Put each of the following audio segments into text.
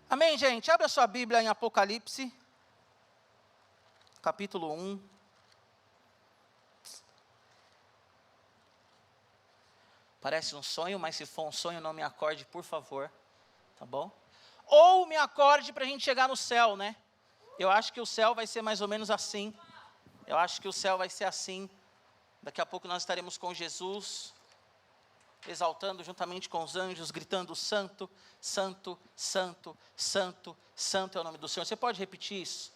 Amém, gente? Abre a sua Bíblia em Apocalipse, capítulo 1. Parece um sonho, mas se for um sonho, não me acorde, por favor, tá bom? Ou me acorde para a gente chegar no céu, né? Eu acho que o céu vai ser mais ou menos assim. Eu acho que o céu vai ser assim. Daqui a pouco nós estaremos com Jesus, exaltando juntamente com os anjos, gritando: Santo, Santo, Santo, Santo, Santo é o nome do Senhor. Você pode repetir isso?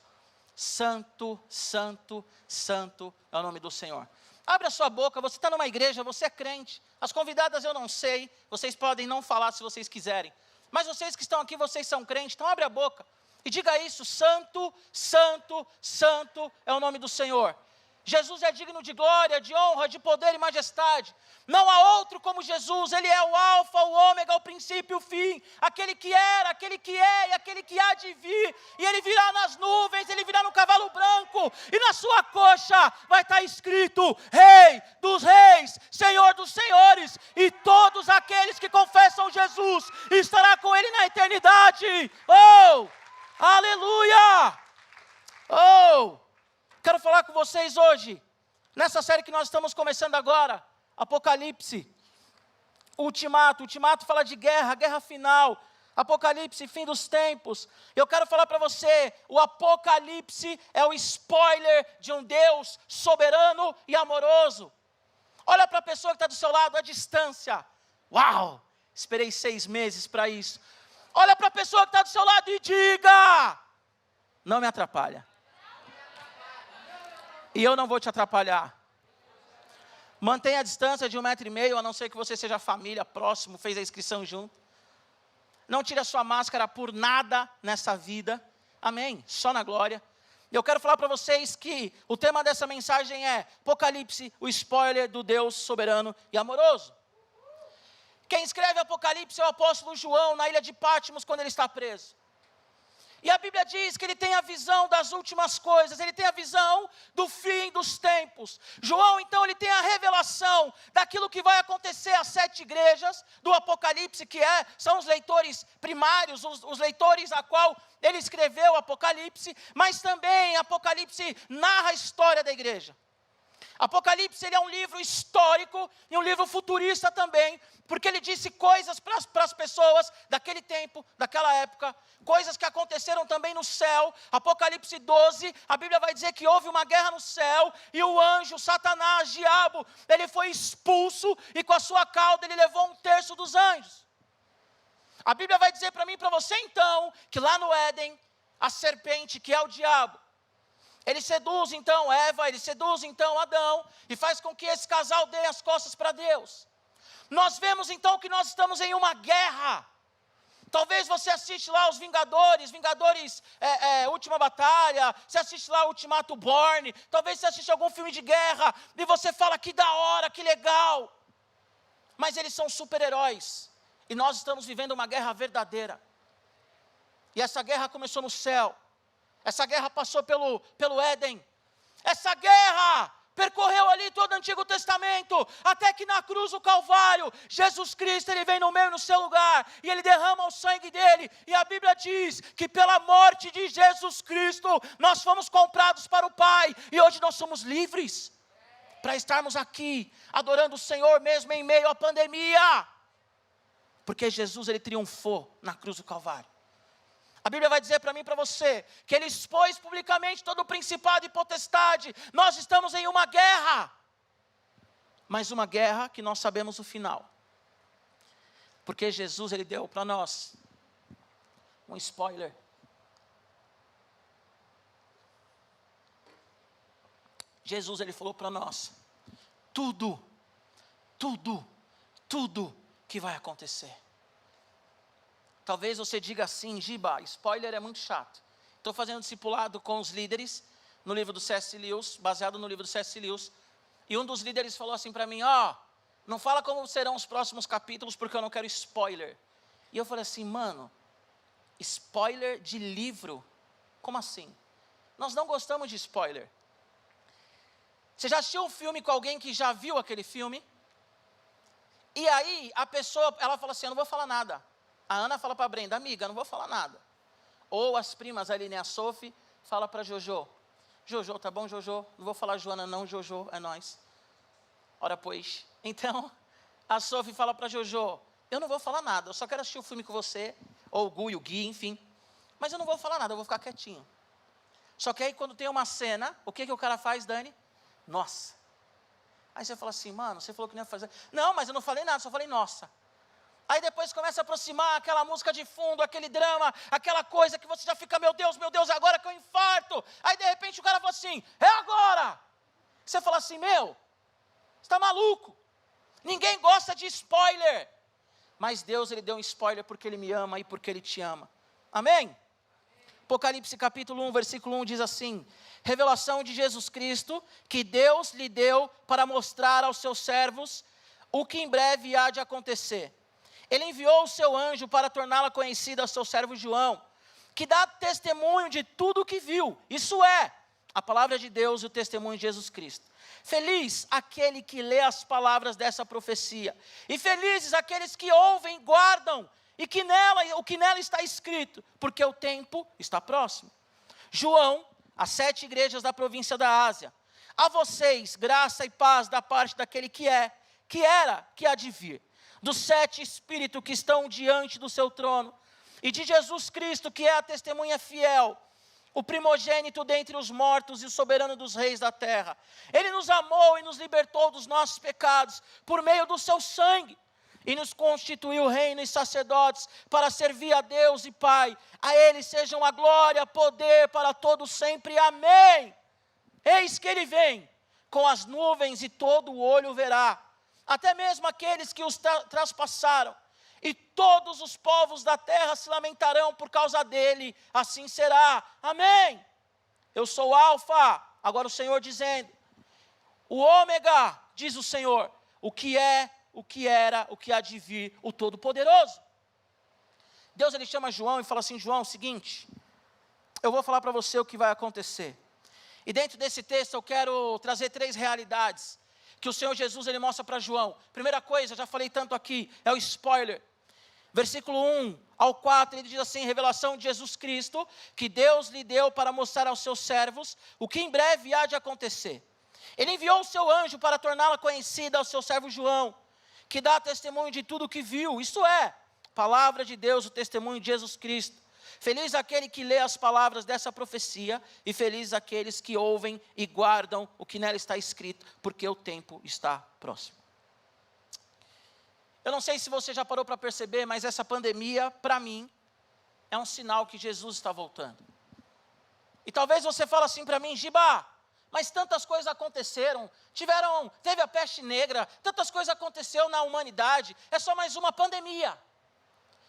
Santo, Santo, Santo é o nome do Senhor. Abre a sua boca, você está numa igreja, você é crente. As convidadas eu não sei, vocês podem não falar se vocês quiserem. Mas vocês que estão aqui, vocês são crentes, então abre a boca e diga isso: Santo, Santo, Santo é o nome do Senhor. Jesus é digno de glória, de honra, de poder e majestade. Não há outro como Jesus. Ele é o alfa, o ômega, o princípio e o fim. Aquele que era, aquele que é e aquele que há de vir. E ele virá nas nuvens, ele virá no cavalo branco. E na sua coxa vai estar escrito: Rei dos reis, Senhor dos senhores. E todos aqueles que confessam Jesus estará com ele na eternidade. Oh, aleluia! Oh! Quero falar com vocês hoje, nessa série que nós estamos começando agora, Apocalipse, Ultimato. Ultimato fala de guerra, guerra final, Apocalipse, fim dos tempos. Eu quero falar para você, o Apocalipse é o spoiler de um Deus soberano e amoroso. Olha para a pessoa que está do seu lado, à distância. Uau, esperei 6 meses para isso. Olha para a pessoa que está do seu lado e diga: não me atrapalha. E eu não vou te atrapalhar. Mantenha a distância de 1,5 metro, a não ser que você seja família, próximo, fez a inscrição junto. Não tire a sua máscara por nada nessa vida. Amém? Só na glória. Eu quero falar para vocês que o tema dessa mensagem é Apocalipse, o spoiler do Deus soberano e amoroso. Quem escreve Apocalipse é o apóstolo João, na ilha de Patmos, quando ele está preso. E a Bíblia diz que ele tem a visão das últimas coisas, ele tem a visão do fim dos tempos. João, então, ele tem a revelação daquilo que vai acontecer às 7 igrejas do Apocalipse, que são os leitores primários, os leitores a qual ele escreveu o Apocalipse, mas também Apocalipse narra a história da igreja. Apocalipse, ele é um livro histórico e um livro futurista também, porque ele disse coisas para as pessoas daquele tempo, daquela época, coisas que aconteceram também no céu. Apocalipse 12, a Bíblia vai dizer que houve uma guerra no céu, e o anjo, Satanás, diabo, ele foi expulso, e com a sua cauda ele levou 1/3 dos anjos. A Bíblia vai dizer para mim e para você então, que lá no Éden, a serpente, que é o diabo, ele seduz então Eva, ele seduz então Adão, e faz com que esse casal dê as costas para Deus. Nós vemos então que nós estamos em uma guerra. Talvez você assiste lá os Vingadores, Última Batalha, você assiste lá Ultimato Born, talvez você assiste algum filme de guerra, e você fala: que da hora, que legal. Mas eles são super-heróis, e nós estamos vivendo uma guerra verdadeira. E essa guerra começou no céu. Essa guerra passou pelo Éden. Essa guerra percorreu ali todo o Antigo Testamento, até que na cruz do Calvário, Jesus Cristo, ele vem no meio, no seu lugar, e ele derrama o sangue dele, e a Bíblia diz que pela morte de Jesus Cristo, nós fomos comprados para o Pai, e hoje nós somos livres, para estarmos aqui, adorando o Senhor, mesmo em meio à pandemia, porque Jesus, ele triunfou na cruz do Calvário. A Bíblia vai dizer para mim e para você, que ele expôs publicamente todo o principado e potestade. Nós estamos em uma guerra, mas uma guerra que nós sabemos o final. Porque Jesus, ele deu para nós um spoiler. Jesus, ele falou para nós, tudo que vai acontecer. Talvez você diga assim: Giba, spoiler é muito chato. Estou fazendo discipulado com os líderes, no livro do C.S. Lewis, baseado no livro do C.S. Lewis, e um dos líderes falou assim para mim: não fala como serão os próximos capítulos, porque eu não quero spoiler. E eu falei assim: mano, spoiler de livro? Como assim? Nós não gostamos de spoiler. Você já assistiu um filme com alguém que já viu aquele filme? E aí a pessoa, ela fala assim: eu não vou falar nada. A Ana fala para a Brenda: amiga, não vou falar nada. ou as primas ali, né, a Sophie, fala para Jojo, Jojo, tá bom, Jojo? Não vou falar Joana não, Jojo, é nós. Ora pois. Então, a Sophie fala para Jojo, eu não vou falar nada, eu só quero assistir o filme com você, ou o Gu e o Gui, enfim. Mas eu não vou falar nada, eu vou ficar quietinho. Só que aí quando tem uma cena, o que o cara faz, Dani? Nossa. Aí você fala assim, mano, você falou que não ia fazer. Não, mas eu não falei nada, só falei nossa. Aí depois começa a aproximar aquela música de fundo, aquele drama, aquela coisa que você já fica, meu Deus, agora que eu infarto. Aí de repente o cara fala assim, é agora. Você fala assim, meu, você está maluco. Ninguém gosta de spoiler. Mas Deus, Ele deu um spoiler porque Ele me ama e porque Ele te ama. Amém? Apocalipse capítulo 1, versículo 1 diz assim, revelação de Jesus Cristo, que Deus lhe deu para mostrar aos seus servos o que em breve há de acontecer. Ele enviou o seu anjo para torná-la conhecida ao seu servo João, que dá testemunho de tudo o que viu. Isso é, a palavra de Deus e o testemunho de Jesus Cristo. Feliz aquele que lê as palavras dessa profecia. E felizes aqueles que ouvem, guardam, e que o que nela está escrito, porque o tempo está próximo. João, as 7 igrejas da província da Ásia. A vocês, graça e paz da parte daquele que é, que era, que há de vir. Dos 7 espíritos que estão diante do seu trono, e de Jesus Cristo, que é a testemunha fiel, o primogênito dentre os mortos e o soberano dos reis da terra. Ele nos amou e nos libertou dos nossos pecados, por meio do seu sangue, e nos constituiu reino e sacerdotes, para servir a Deus e Pai. A Ele sejam a glória, poder, para todos sempre. Amém. Eis que Ele vem, com as nuvens, e todo o olho verá, até mesmo aqueles que os traspassaram, e todos os povos da terra se lamentarão por causa dele, assim será, amém. Eu sou o Alfa, agora o Senhor dizendo, o Ômega, diz o Senhor, o que é, o que era, o que há de vir, o Todo-Poderoso. Deus, Ele chama João e fala assim, João, é o seguinte, eu vou falar para você o que vai acontecer, e dentro desse texto eu quero trazer 3 realidades, que o Senhor Jesus, Ele mostra para João. Primeira coisa, já falei tanto aqui, é o spoiler. Versículo 1 ao 4, ele diz assim, revelação de Jesus Cristo, que Deus lhe deu para mostrar aos seus servos, o que em breve há de acontecer. Ele enviou o seu anjo para torná-la conhecida ao seu servo João, que dá testemunho de tudo o que viu, isto é, palavra de Deus, o testemunho de Jesus Cristo. Feliz aquele que lê as palavras dessa profecia, e feliz aqueles que ouvem e guardam o que nela está escrito, porque o tempo está próximo. Eu não sei se você já parou para perceber, mas essa pandemia, para mim, é um sinal que Jesus está voltando. E talvez você fale assim para mim, Giba, mas tantas coisas aconteceram, teve a peste negra, tantas coisas aconteceram na humanidade, é só mais uma pandemia.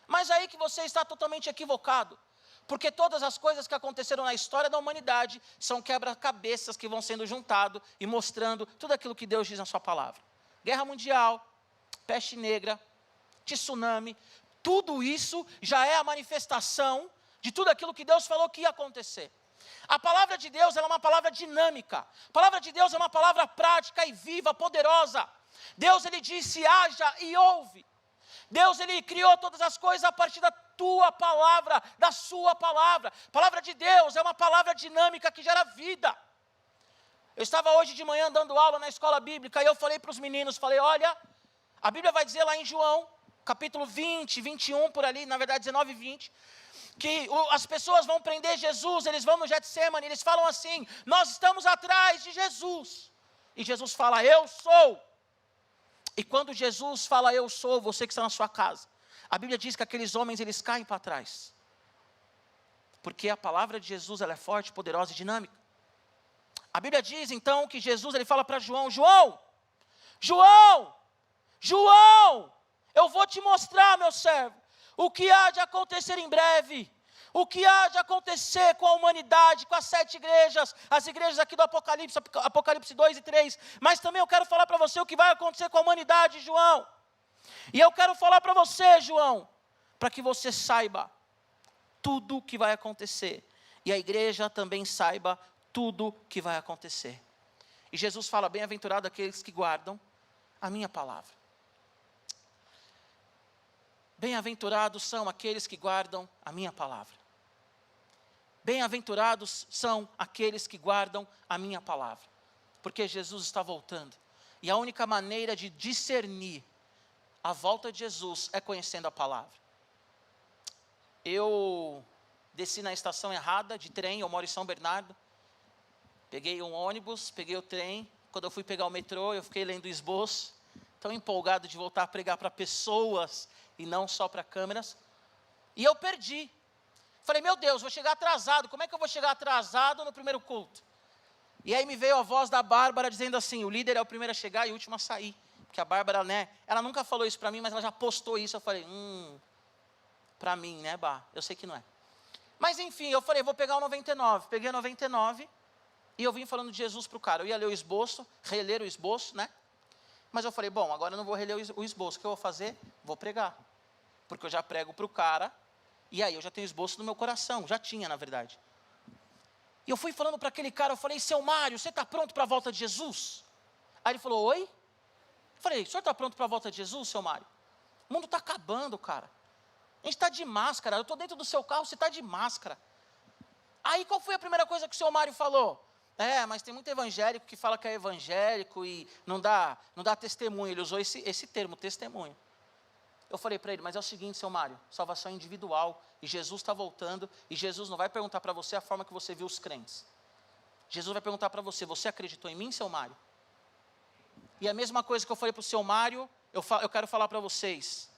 Mas aí que você está totalmente equivocado, porque todas as coisas que aconteceram na história da humanidade são quebra-cabeças que vão sendo juntados e mostrando tudo aquilo que Deus diz na sua palavra. Guerra mundial, peste negra, tsunami, tudo isso já é a manifestação de tudo aquilo que Deus falou que ia acontecer. A palavra de Deus ela é uma palavra dinâmica, a palavra de Deus é uma palavra prática e viva, poderosa. Deus ele disse, haja e ouve. Deus, Ele criou todas as coisas a partir da tua palavra, da sua palavra. A palavra de Deus é uma palavra dinâmica que gera vida. Eu estava hoje de manhã dando aula na escola bíblica e eu falei para os meninos, olha, a Bíblia vai dizer lá em João, capítulo 20, 21 por ali, na verdade 19 e 20, que as pessoas vão prender Jesus, eles vão no Getsemane, eles falam assim, nós estamos atrás de Jesus. E Jesus fala, eu sou. E quando Jesus fala, eu sou, você que está na sua casa, a Bíblia diz que aqueles homens, eles caem para trás. Porque a palavra de Jesus, ela é forte, poderosa e dinâmica. A Bíblia diz, então, que Jesus, ele fala para João, João, eu vou te mostrar, meu servo, o que há de acontecer em breve. O que há de acontecer com a humanidade, com as 7 igrejas, as igrejas aqui do Apocalipse, Apocalipse 2 e 3, mas também eu quero falar para você o que vai acontecer com a humanidade, João. E eu quero falar para você, João, para que você saiba tudo o que vai acontecer, e a igreja também saiba tudo o que vai acontecer. E Jesus fala, bem-aventurado aqueles que guardam a minha palavra. Bem-aventurados são aqueles que guardam a minha palavra. Bem-aventurados são aqueles que guardam a minha palavra, porque Jesus está voltando. E a única maneira de discernir a volta de Jesus é conhecendo a palavra. Eu desci na estação errada de trem, eu moro em São Bernardo. Peguei um ônibus, peguei o trem. Quando eu fui pegar o metrô, eu fiquei lendo o esboço. Tão empolgado de voltar a pregar para pessoas e não só para câmeras. E eu perdi. Falei, meu Deus, vou chegar atrasado. Como é que eu vou chegar atrasado no primeiro culto? E aí me veio a voz da Bárbara dizendo assim, o líder é o primeiro a chegar e o último a sair. Porque a Bárbara, né, ela nunca falou isso para mim, mas ela já postou isso. Eu falei, para mim, né, Bá? Eu sei que não é. Mas enfim, eu falei, vou pegar o 99. Peguei o 99 e eu vim falando de Jesus para o cara. Eu ia ler o esboço, reler o esboço, né? Mas eu falei, bom, agora eu não vou reler o esboço. O que eu vou fazer? Vou pregar. Porque eu já prego para o cara, e aí eu já tenho o esboço no meu coração. Já tinha, na verdade. E eu fui falando para aquele cara, eu falei, seu Mário, você está pronto para a volta de Jesus? Aí ele falou, oi? Eu falei, o senhor está pronto para a volta de Jesus, seu Mário? O mundo está acabando, cara. A gente está de máscara, eu estou dentro do seu carro, você está de máscara. Aí qual foi a primeira coisa que o seu Mário falou? Mas tem muito evangélico que fala que é evangélico e não dá testemunho. Ele usou esse termo, testemunho. Eu falei para ele, mas é o seguinte, seu Mário, salvação individual, e Jesus está voltando, e Jesus não vai perguntar para você a forma que você viu os crentes. Jesus vai perguntar para você, você acreditou em mim, seu Mário? E a mesma coisa que eu falei para o seu Mário, eu quero falar para vocês.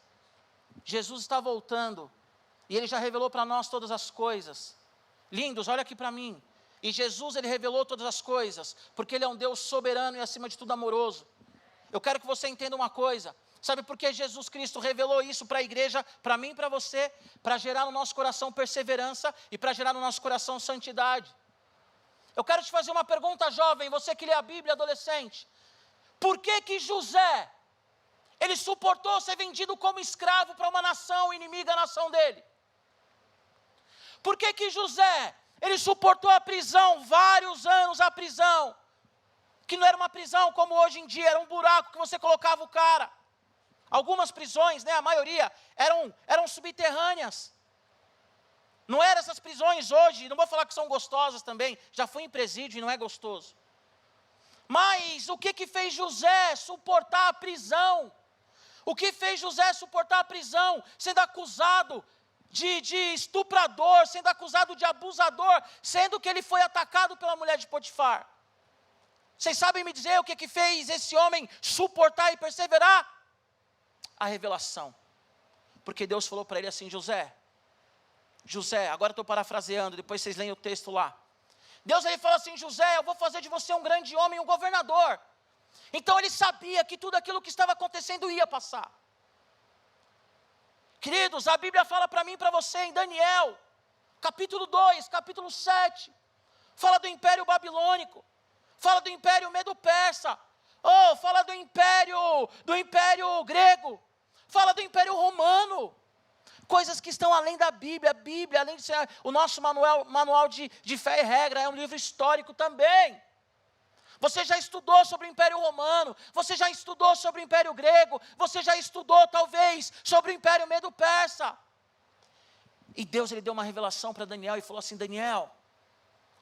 Jesus está voltando, e Ele já revelou para nós todas as coisas. Lindos, olha aqui para mim. E Jesus, Ele revelou todas as coisas, porque Ele é um Deus soberano e acima de tudo amoroso. Eu quero que você entenda uma coisa. Sabe por que Jesus Cristo revelou isso para a igreja, para mim e para você? Para gerar no nosso coração perseverança e para gerar no nosso coração santidade. Eu quero te fazer uma pergunta, jovem, você que lê a Bíblia, adolescente. Por que José, ele suportou ser vendido como escravo para uma nação inimiga à nação dele? Por que José, ele suportou a prisão, vários anos a prisão? Que não era uma prisão como hoje em dia, era um buraco que você colocava o cara. Algumas prisões, né, a maioria, eram subterrâneas. Não eram essas prisões hoje, não vou falar que são gostosas também, já fui em presídio e não é gostoso. Mas o que fez José suportar a prisão? O que fez José suportar a prisão, sendo acusado de estuprador, sendo acusado de abusador, sendo que ele foi atacado pela mulher de Potifar? Vocês sabem me dizer o que fez esse homem suportar e perseverar? A revelação. Porque Deus falou para ele assim, José, agora estou parafraseando, depois vocês leem o texto lá. Deus ele fala assim, José, eu vou fazer de você um grande homem, um governador. Então ele sabia que tudo aquilo que estava acontecendo ia passar. Queridos, a Bíblia fala para mim e para você em Daniel, capítulo 2, capítulo 7, fala do Império Babilônico, fala do Império Medo-Persa, fala do Império Grego, fala do Império Romano, coisas que estão além da Bíblia. A Bíblia, além de ser o nosso manual de fé e regra, é um livro histórico também. Você já estudou sobre o Império Romano, você já estudou sobre o Império Grego, você já estudou talvez sobre o Império Medo-Persa. E Deus ele deu uma revelação para Daniel e falou assim, Daniel,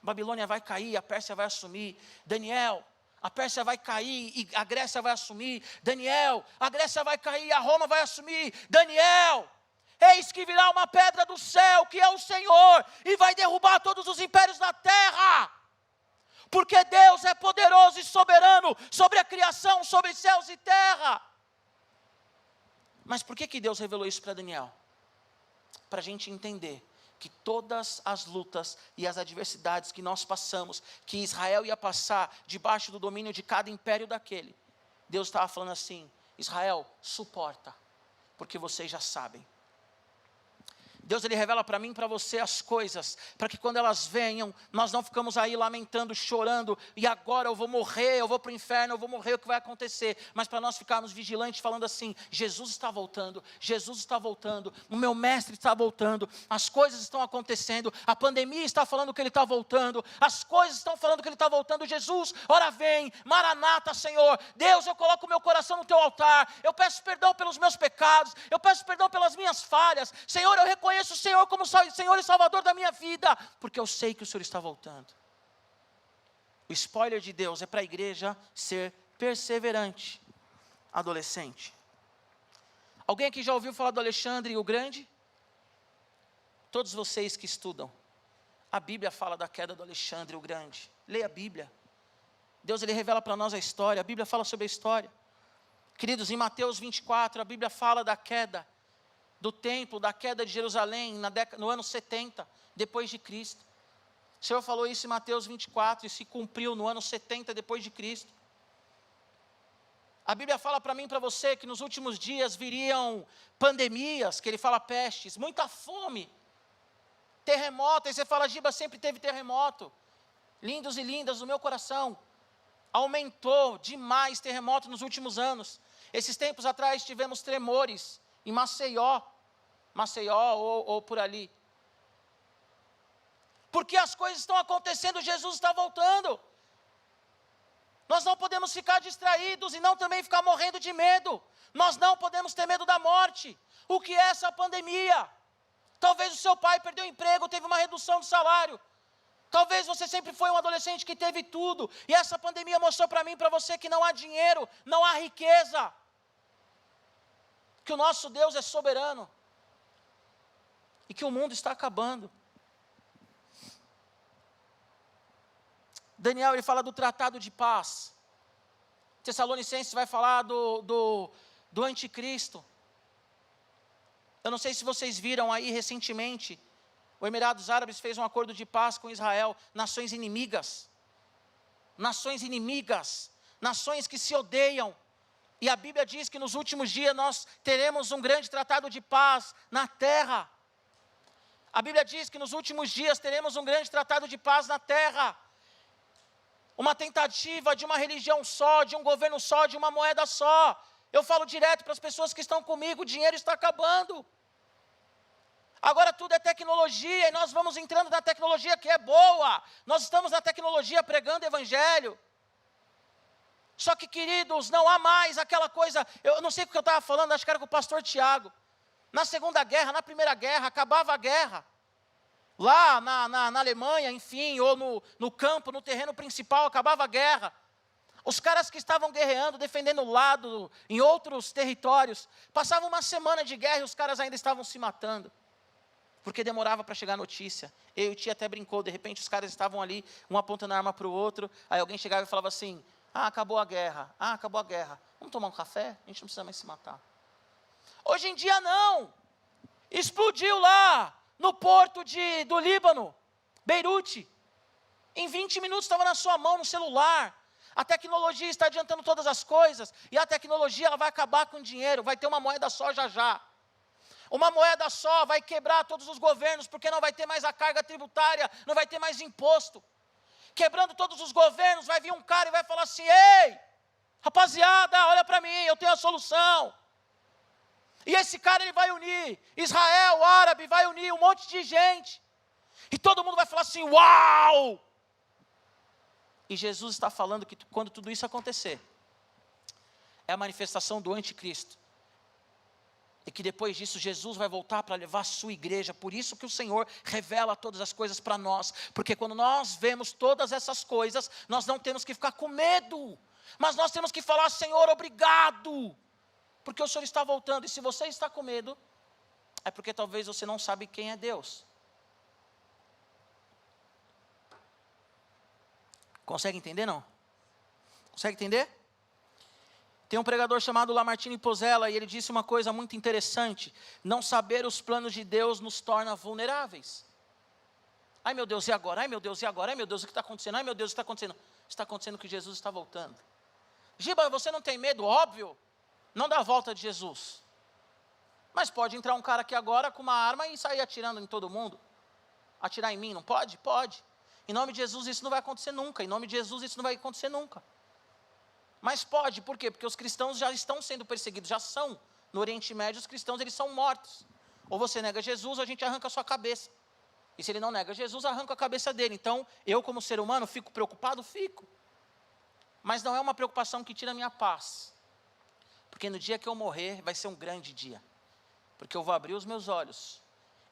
a Babilônia vai cair, a Pérsia vai assumir. Daniel, a Pérsia vai cair e a Grécia vai assumir. Daniel, a Grécia vai cair e a Roma vai assumir. Daniel, eis que virá uma pedra do céu, que é o Senhor, e vai derrubar todos os impérios da terra. Porque Deus é poderoso e soberano sobre a criação, sobre céus e terra. Mas por que Deus revelou isso para Daniel? Para a gente entender que todas as lutas e as adversidades que nós passamos, que Israel ia passar debaixo do domínio de cada império daquele, Deus estava falando assim, Israel, suporta, porque vocês já sabem. Deus ele revela para mim e para você as coisas, para que quando elas venham, nós não ficamos aí lamentando, chorando, e agora eu vou morrer, eu vou para o inferno, eu vou morrer, o que vai acontecer? Mas para nós ficarmos vigilantes, falando assim, Jesus está voltando, o meu mestre está voltando, as coisas estão acontecendo, a pandemia está falando que ele está voltando, as coisas estão falando que ele está voltando, Jesus, ora vem, Maranata, Senhor, Deus, eu coloco o meu coração no teu altar, eu peço perdão pelos meus pecados, eu peço perdão pelas minhas falhas, Senhor, eu reconheço reconheço o Senhor como Senhor e Salvador da minha vida, porque eu sei que o Senhor está voltando. O spoiler de Deus é para a igreja ser perseverante. Adolescente. Alguém aqui já ouviu falar do Alexandre o Grande? Todos vocês que estudam, a Bíblia fala da queda do Alexandre o Grande. Leia a Bíblia. Deus, Ele revela para nós a história, a Bíblia fala sobre a história. Queridos, em Mateus 24, a Bíblia fala da queda do templo, da queda de Jerusalém, no ano 70, depois de Cristo. O Senhor falou isso em Mateus 24, e se cumpriu no ano 70, depois de Cristo. A Bíblia fala para mim e para você que nos últimos dias viriam pandemias, que Ele fala pestes, muita fome, terremoto, aí você fala, Giba, sempre teve terremoto. Lindos e lindas do meu coração. Aumentou demais terremoto nos últimos anos. Esses tempos atrás tivemos tremores em Maceió ou por ali. Porque as coisas estão acontecendo, Jesus está voltando. Nós não podemos ficar distraídos e não também ficar morrendo de medo. Nós não podemos ter medo da morte. O que é essa pandemia? Talvez o seu pai perdeu o emprego, teve uma redução de salário. Talvez você sempre foi um adolescente que teve tudo. E essa pandemia mostrou para mim e para você que não há dinheiro, não há riqueza. Que o nosso Deus é soberano. E que o mundo está acabando. Daniel, ele fala do tratado de paz. Tessalonicenses vai falar do anticristo. Eu não sei se vocês viram aí recentemente, o Emirados Árabes fez um acordo de paz com Israel, nações inimigas. Nações inimigas, nações que se odeiam. E a Bíblia diz que nos últimos dias nós teremos um grande tratado de paz na terra. A Bíblia diz que nos últimos dias teremos um grande tratado de paz na terra. Uma tentativa de uma religião só, de um governo só, de uma moeda só. Eu falo direto para as pessoas que estão comigo, o dinheiro está acabando. Agora tudo é tecnologia e nós vamos entrando na tecnologia que é boa. Nós estamos na tecnologia pregando o evangelho. Só que, queridos, não há mais aquela coisa, eu não sei o que eu estava falando, acho que era com o pastor Tiago. Na Segunda Guerra, na Primeira Guerra, acabava a guerra. Lá na Alemanha, enfim, ou no campo, no terreno principal, acabava a guerra. Os caras que estavam guerreando, defendendo o lado, em outros territórios, passavam uma semana de guerra e os caras ainda estavam se matando. Porque demorava para chegar a notícia. Eu e o tio até brincou, de repente os caras estavam ali, um apontando a arma para o outro, aí alguém chegava e falava assim, acabou a guerra, acabou a guerra, vamos tomar um café? A gente não precisa mais se matar. Hoje em dia não, explodiu lá, no porto do Líbano, Beirute, em 20 minutos estava na sua mão, no celular. A tecnologia está adiantando todas as coisas, e a tecnologia ela vai acabar com o dinheiro, vai ter uma moeda só já já. Uma moeda só vai quebrar todos os governos, porque não vai ter mais a carga tributária, não vai ter mais imposto. Quebrando todos os governos, vai vir um cara e vai falar assim, ei, rapaziada, olha para mim, eu tenho a solução. E esse cara ele vai unir Israel, árabe, vai unir um monte de gente. E todo mundo vai falar assim, uau! E Jesus está falando que quando tudo isso acontecer, é a manifestação do anticristo. E que depois disso Jesus vai voltar para levar a sua igreja. Por isso que o Senhor revela todas as coisas para nós. Porque quando nós vemos todas essas coisas, nós não temos que ficar com medo. Mas nós temos que falar, Senhor, obrigado. Porque o Senhor está voltando. E se você está com medo, é porque talvez você não sabe quem é Deus. Consegue entender, não? Consegue entender? Tem um pregador chamado Lamartine Pozzella e ele disse uma coisa muito interessante. Não saber os planos de Deus nos torna vulneráveis. Ai meu Deus, e agora? Ai meu Deus, e agora? Ai meu Deus, o que está acontecendo? Ai meu Deus, o que está acontecendo? Está acontecendo que Jesus está voltando. Giba, você não tem medo? Óbvio. Não dá a volta de Jesus. Mas pode entrar um cara aqui agora com uma arma e sair atirando em todo mundo. Atirar em mim, não pode? Pode. Em nome de Jesus isso não vai acontecer nunca. Em nome de Jesus isso não vai acontecer nunca. Mas pode, por quê? Porque os cristãos já estão sendo perseguidos, já são. No Oriente Médio, os cristãos eles são mortos. Ou você nega Jesus, ou a gente arranca a sua cabeça. E se ele não nega Jesus, arranca a cabeça dele. Então, eu como ser humano, fico preocupado? Fico. Mas não é uma preocupação que tira a minha paz. Porque no dia que eu morrer, vai ser um grande dia. Porque eu vou abrir os meus olhos.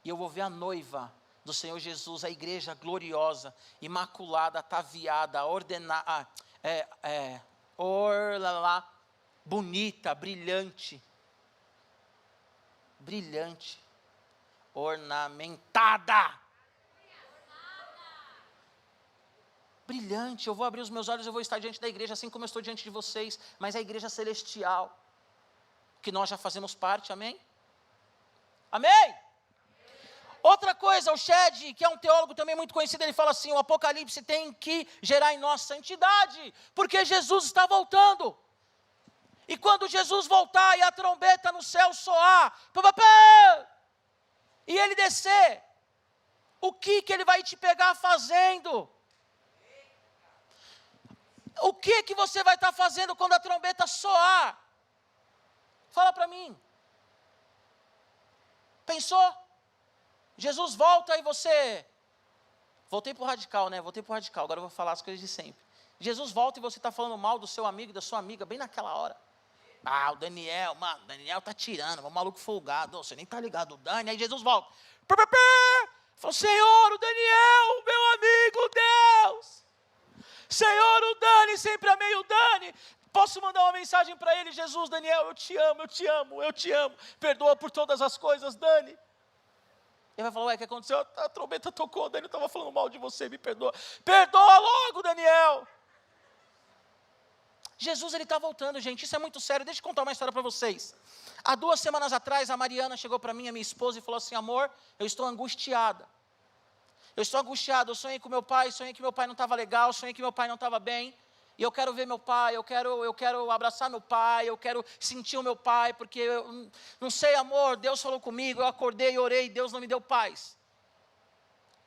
E e eu vou ver a noiva do Senhor Jesus, a igreja gloriosa, imaculada, ataviada, ordenada, bonita, brilhante, ornamentada. Brilhante, eu vou abrir os meus olhos, eu vou estar diante da igreja, assim como eu estou diante de vocês, mas a igreja celestial, que nós já fazemos parte, amém? Amém? Outra coisa, o Shed, que é um teólogo também muito conhecido, ele fala assim, o Apocalipse tem que gerar em nós santidade, porque Jesus está voltando. E quando Jesus voltar e a trombeta no céu soar, e ele descer, o que ele vai te pegar fazendo? O que você vai estar fazendo quando a trombeta soar? Fala para mim. Pensou? Jesus volta e você... Voltei para o radical, né? Agora eu vou falar as coisas de sempre. Jesus volta e você está falando mal do seu amigo, da sua amiga, bem naquela hora. O Daniel, mano, Daniel tá tirando, o maluco folgado, você nem tá ligado, o Dani. Aí Jesus volta. Fala, Senhor, o Daniel, meu amigo, Deus. Senhor, o Dani, sempre amei o Dani. Posso mandar uma mensagem para ele? Jesus, Daniel, eu te amo. Perdoa por todas as coisas, Dani. Ele vai falar, o que aconteceu? A trombeta tocou, o Dani estava falando mal de você, me perdoa. Perdoa logo, Daniel. Jesus, ele está voltando, gente, isso é muito sério. Deixa eu contar uma história para vocês. Há 2 semanas atrás, a Mariana chegou para mim, a minha esposa, e falou assim, amor, eu estou angustiada. Eu sonhei com meu pai, sonhei que meu pai não estava legal, sonhei que meu pai não estava bem, e eu quero ver meu pai, eu quero abraçar meu pai, eu quero sentir o meu pai, porque eu não sei, amor, Deus falou comigo, eu acordei e orei, Deus não me deu paz.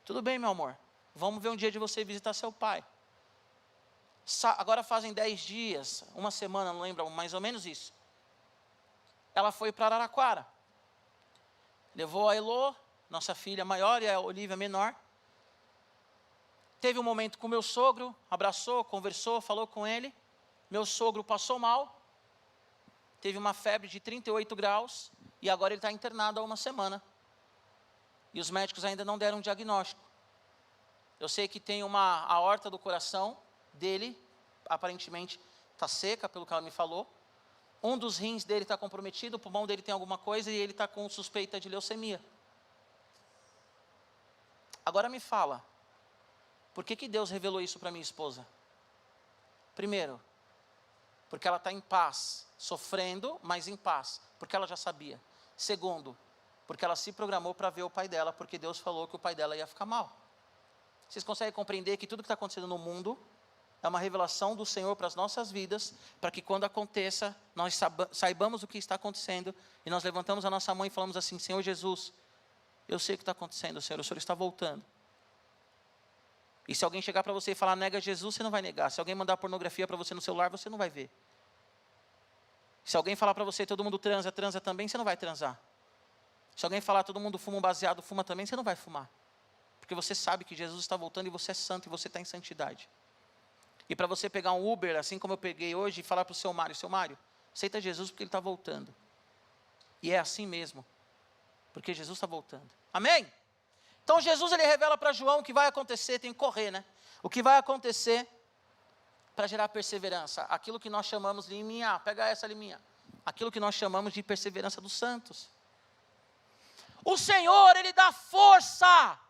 Tudo bem, meu amor, vamos ver um dia de você visitar seu pai. Agora fazem 10 dias, uma semana, não lembro, mais ou menos isso. Ela foi para Araraquara, levou a Elô, nossa filha maior, e a Olivia menor. Teve um momento com meu sogro, abraçou, conversou, falou com ele. Meu sogro passou mal, teve uma febre de 38 graus, e agora ele está internado há uma semana. E os médicos ainda não deram um diagnóstico. Eu sei que tem uma aorta do coração dele, aparentemente está seca, pelo que ela me falou. Um dos rins dele está comprometido, o pulmão dele tem alguma coisa, e ele está com suspeita de leucemia. Agora me fala, por que Deus revelou isso para minha esposa? Primeiro, porque ela está em paz, sofrendo, mas em paz, porque ela já sabia. Segundo, porque ela se programou para ver o pai dela, porque Deus falou que o pai dela ia ficar mal. Vocês conseguem compreender que tudo que está acontecendo no mundo é uma revelação do Senhor para as nossas vidas, para que quando aconteça, nós saibamos o que está acontecendo, e nós levantamos a nossa mão e falamos assim, Senhor Jesus, eu sei o que está acontecendo, Senhor, o Senhor está voltando. E se alguém chegar para você e falar, nega Jesus, você não vai negar. Se alguém mandar pornografia para você no celular, você não vai ver. Se alguém falar para você, todo mundo transa também, você não vai transar. Se alguém falar, todo mundo fuma um baseado, fuma também, você não vai fumar. Porque você sabe que Jesus está voltando e você é santo e você está em santidade. E para você pegar um Uber, assim como eu peguei hoje, e falar para o seu Mário, aceita Jesus porque ele está voltando. E é assim mesmo. Porque Jesus está voltando. Amém? Então Jesus, ele revela para João o que vai acontecer, tem que correr, né? O que vai acontecer para gerar perseverança. Aquilo que nós chamamos, Liminha, pega essa Liminha. Aquilo que nós chamamos de perseverança dos santos. O Senhor, ele dá força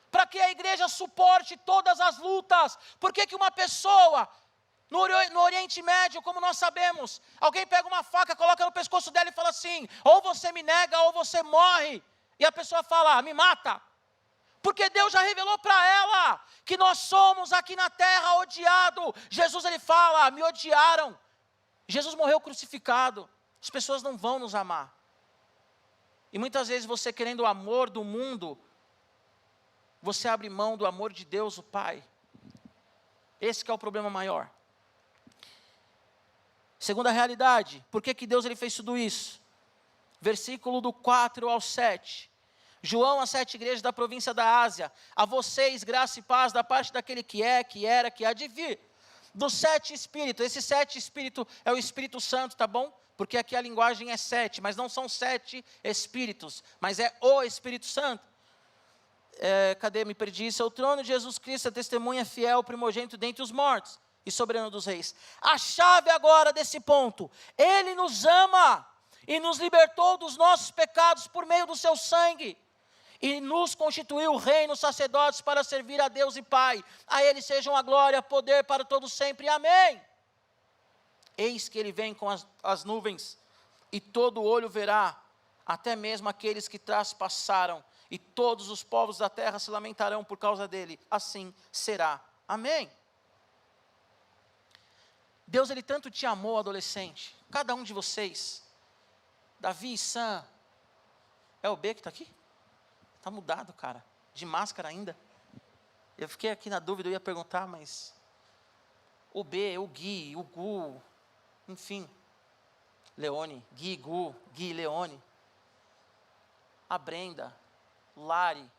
para que a igreja suporte todas as lutas. Por que uma pessoa, no Oriente Médio, como nós sabemos, alguém pega uma faca, coloca no pescoço dela e fala assim, ou você me nega ou você morre. E a pessoa fala, me mata. Porque Deus já revelou para ela que nós somos aqui na terra odiado. Jesus, ele fala, me odiaram. Jesus morreu crucificado. As pessoas não vão nos amar. E muitas vezes você querendo o amor do mundo, você abre mão do amor de Deus, o Pai. Esse que é o problema maior. Segunda realidade, por que Deus ele fez tudo isso? Versículo do 4 ao 7. João, às 7 igrejas da província da Ásia, a vocês graça e paz da parte daquele que é, que era, que há de vir, dos 7 espíritos. Esse 7 espírito é o Espírito Santo, tá bom? Porque aqui a linguagem é 7, mas não são 7 espíritos, mas é o Espírito Santo. Cadê? Me perdi. Isso é o trono de Jesus Cristo, a testemunha fiel, primogênito dentre os mortos e soberano dos reis. A chave agora desse ponto: Ele nos ama e nos libertou dos nossos pecados por meio do seu sangue, e nos constituiu reino, sacerdotes para servir a Deus e Pai. A Ele sejam a glória, poder para todos sempre. Amém. Eis que Ele vem com as nuvens, e todo olho verá, até mesmo aqueles que traspassaram, e todos os povos da terra se lamentarão por causa dele. Assim será. Amém. Deus, Ele tanto te amou, adolescente, cada um de vocês, Davi e Sam. É o B que está aqui? Está mudado, cara, de máscara ainda. Eu fiquei aqui na dúvida, eu ia perguntar, mas o B, o Gui, o Gu, enfim, Leone, Gui, Gu, Gui, Leone, a Brenda, Lari,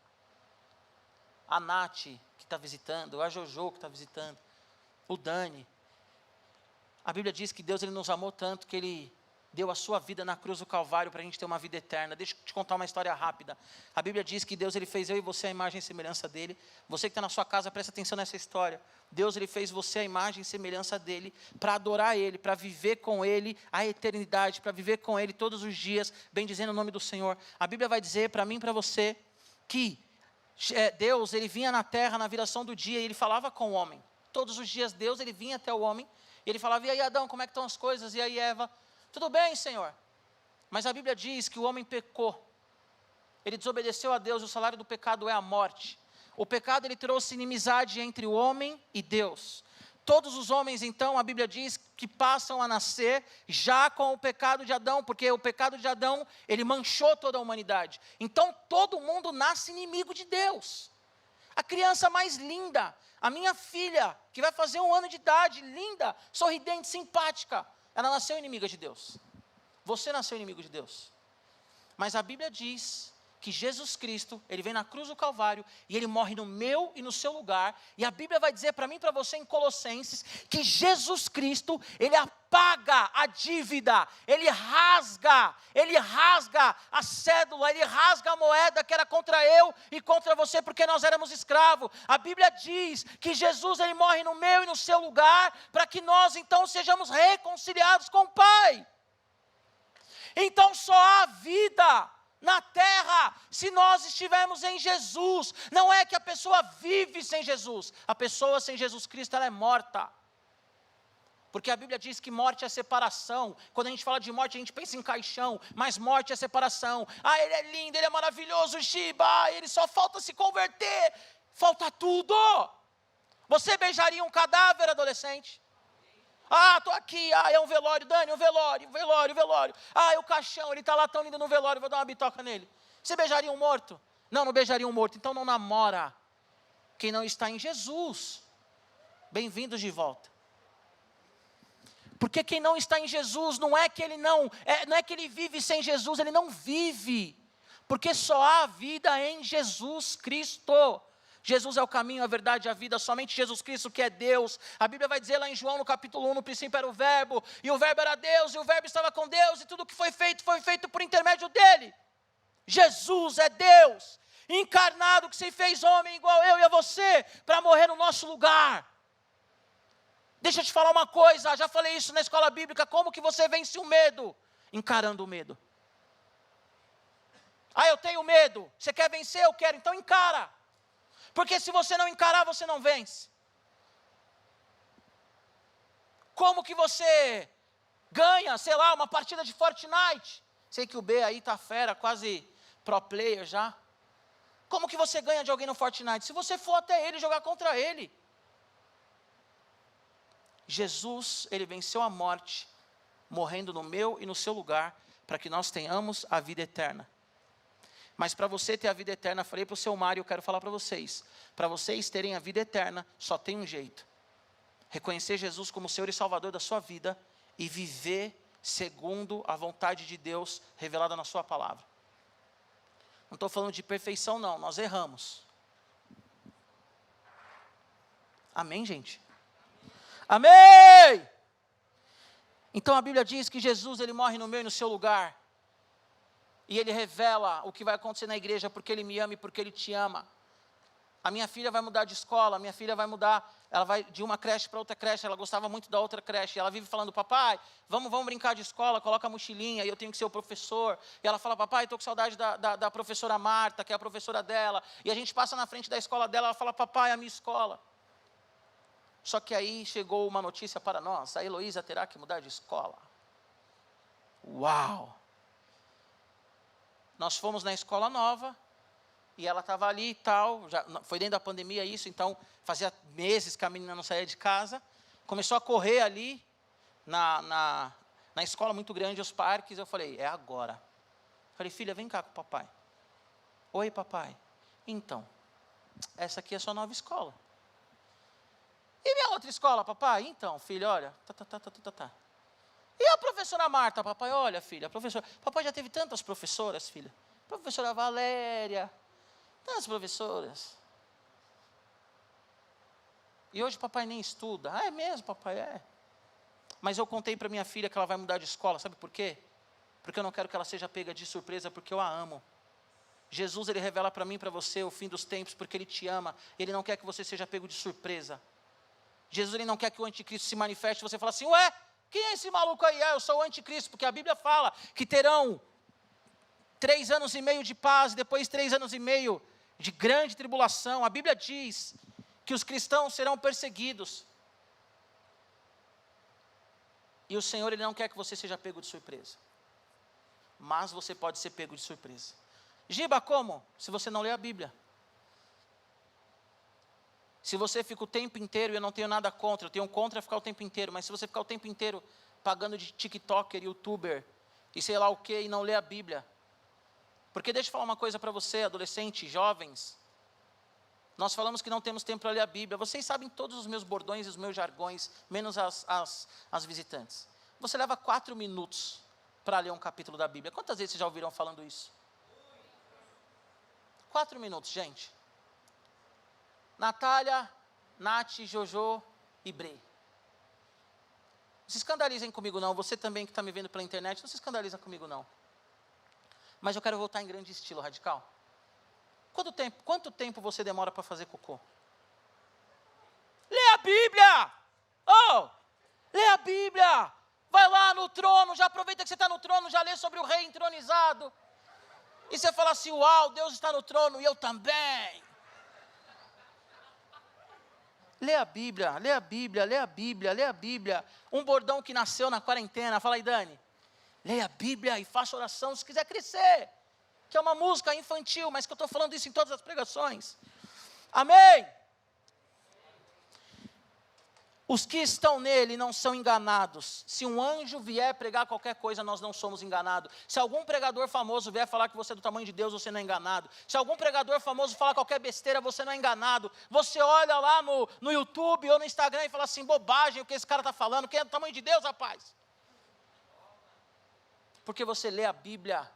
a Nath, que está visitando, a Jojo, que está visitando, o Dani. A Bíblia diz que Deus, Ele nos amou tanto que Ele deu a sua vida na cruz do Calvário para a gente ter uma vida eterna. Deixa eu te contar uma história rápida. A Bíblia diz que Deus, Ele fez eu e você a imagem e semelhança dEle. Você que está na sua casa, presta atenção nessa história. Deus, Ele fez você a imagem e semelhança dEle, para adorar Ele, para viver com Ele a eternidade, para viver com Ele todos os dias, bendizendo o nome do Senhor. A Bíblia vai dizer para mim e para você, que Deus, Ele vinha na terra na viração do dia, e Ele falava com o homem. Todos os dias Deus, Ele vinha até o homem, e Ele falava: e aí Adão, como é que estão as coisas? E aí Eva? Tudo bem, Senhor. Mas a Bíblia diz que o homem pecou. Ele desobedeceu a Deus, e o salário do pecado é a morte. O pecado, ele trouxe inimizade entre o homem e Deus. Todos os homens, então, a Bíblia diz que passam a nascer já com o pecado de Adão, porque o pecado de Adão, ele manchou toda a humanidade. Então, todo mundo nasce inimigo de Deus. A criança mais linda, a minha filha, que vai fazer 1 ano de idade, linda, sorridente, simpática, ela nasceu inimiga de Deus. Você nasceu inimigo de Deus. Mas a Bíblia diz que Jesus Cristo, Ele vem na cruz do Calvário, e Ele morre no meu e no seu lugar. E a Bíblia vai dizer para mim e para você em Colossenses, que Jesus Cristo, Ele apaga a dívida, Ele rasga a cédula, Ele rasga a moeda que era contra eu e contra você, porque nós éramos escravos. A Bíblia diz que Jesus, Ele morre no meu e no seu lugar, para que nós então sejamos reconciliados com o Pai. Então só há vida na terra se nós estivermos em Jesus. Não é que a pessoa vive sem Jesus. A pessoa sem Jesus Cristo, ela é morta. Porque a Bíblia diz que morte é separação. Quando a gente fala de morte, a gente pensa em caixão, mas morte é separação. Ah, ele é lindo, ele é maravilhoso, Shiba, ele só falta se converter. Falta tudo. Você beijaria um cadáver, adolescente? Ah, estou aqui, é um velório, Dani, um velório. Ah, é o caixão, ele está lá tão lindo no velório, vou dar uma bitoca nele. Você beijaria um morto? Não, não beijaria um morto, então não namora quem não está em Jesus. Bem-vindos de volta. Porque quem não está em Jesus, não é que ele vive sem Jesus, ele não vive. Porque só há vida em Jesus Cristo. Jesus é o caminho, a verdade e a vida, somente Jesus Cristo que é Deus. A Bíblia vai dizer lá em João, no capítulo 1, no princípio era o verbo, e o verbo era Deus, e o verbo estava com Deus, e tudo que foi feito por intermédio dele. Jesus é Deus, encarnado, que se fez homem igual eu e a você, para morrer no nosso lugar. Deixa eu te falar uma coisa, já falei isso na escola bíblica, como que você vence o medo? Encarando o medo. Ah, eu tenho medo, você quer vencer? Eu quero, então encara. Porque se você não encarar, você não vence. Como que você ganha, sei lá, uma partida de Fortnite? Sei que o B aí tá fera, quase pro player já. Como que você ganha de alguém no Fortnite? Se você for até ele, jogar contra ele. Jesus, ele venceu a morte, morrendo no meu e no seu lugar, para que nós tenhamos a vida eterna. Mas para você ter a vida eterna, falei para o seu Mário, eu quero falar para vocês terem a vida eterna, só tem um jeito: reconhecer Jesus como Senhor e Salvador da sua vida, e viver segundo a vontade de Deus, revelada na sua palavra. Não estou falando de perfeição não, nós erramos. Amém, gente? Amém! Então a Bíblia diz que Jesus, ele morre no meu e no seu lugar. E ele revela o que vai acontecer na igreja, porque ele me ama e porque ele te ama. A minha filha vai mudar de escola, a minha filha vai mudar, ela vai de uma creche para outra creche, ela gostava muito da outra creche, ela vive falando, papai, vamos brincar de escola, coloca a mochilinha, e eu tenho que ser o professor, e ela fala, papai, estou com saudade da professora Marta, que é a professora dela, e a gente passa na frente da escola dela, ela fala, papai, é a minha escola. Só que aí chegou uma notícia para nós, a Heloísa terá que mudar de escola. Uau! Nós fomos na escola nova, e ela estava ali e tal, já, foi dentro da pandemia isso, então fazia meses que a menina não saía de casa, começou a correr ali na escola muito grande, os parques, eu falei, é agora. Falei, filha, vem cá com o papai. Oi, papai. Então, essa aqui é a sua nova escola. E minha outra escola, papai? Então, filha, olha, tá. E a professora Marta, papai? Olha, filha, a professora, papai já teve tantas professoras, filha. Professora Valéria, tantas professoras. E hoje papai nem estuda. Ah, é mesmo, papai? É. Mas eu contei para minha filha que ela vai mudar de escola. Sabe por quê? Porque eu não quero que ela seja pega de surpresa, porque eu a amo. Jesus, ele revela para mim e para você o fim dos tempos, porque ele te ama. Ele não quer que você seja pego de surpresa. Jesus, ele não quer que o anticristo se manifeste. Você fala assim, ué, quem é esse maluco aí? Eu sou o anticristo, porque a Bíblia fala que terão 3 anos e meio de paz, e depois 3 anos e meio de grande tribulação. A Bíblia diz que os cristãos serão perseguidos. E o Senhor, ele não quer que você seja pego de surpresa. Mas você pode ser pego de surpresa. Giba, como? Se você não lê a Bíblia. Se você fica o tempo inteiro, e eu não tenho nada contra, eu tenho contra ficar o tempo inteiro, mas se você ficar o tempo inteiro pagando de TikToker, YouTuber, e sei lá o que, e não lê a Bíblia. Porque deixa eu falar uma coisa para você, adolescente, jovens. Nós falamos que não temos tempo para ler a Bíblia. Vocês sabem todos os meus bordões e os meus jargões, menos as visitantes. Você leva 4 minutos para ler um capítulo da Bíblia. Quantas vezes vocês já ouviram falando isso? 4 minutos, gente. Natália, Nath, Jojo e Bre. Não se escandalizem comigo não. Você também que está me vendo pela internet, não se escandaliza comigo não. Mas eu quero voltar em grande estilo radical. Quanto tempo você demora para fazer cocô? Lê a Bíblia! Oh! Lê a Bíblia! Vai lá no trono, já aproveita que você está no trono, já lê sobre o rei entronizado. E você fala assim, uau, Deus está no trono e eu também. Lê a Bíblia, lê a Bíblia, lê a Bíblia, lê a Bíblia. Um bordão que nasceu na quarentena, fala aí, Dani. Leia a Bíblia e faça oração se quiser crescer. Que é uma música infantil, mas que eu estou falando isso em todas as pregações. Amém? Os que estão nele não são enganados. Se um anjo vier pregar qualquer coisa, nós não somos enganados. Se algum pregador famoso vier falar que você é do tamanho de Deus, você não é enganado. Se algum pregador famoso falar qualquer besteira, você não é enganado. Você olha lá no YouTube ou no Instagram e fala assim, bobagem o que esse cara está falando. Quem é do tamanho de Deus, rapaz? Porque você lê a Bíblia.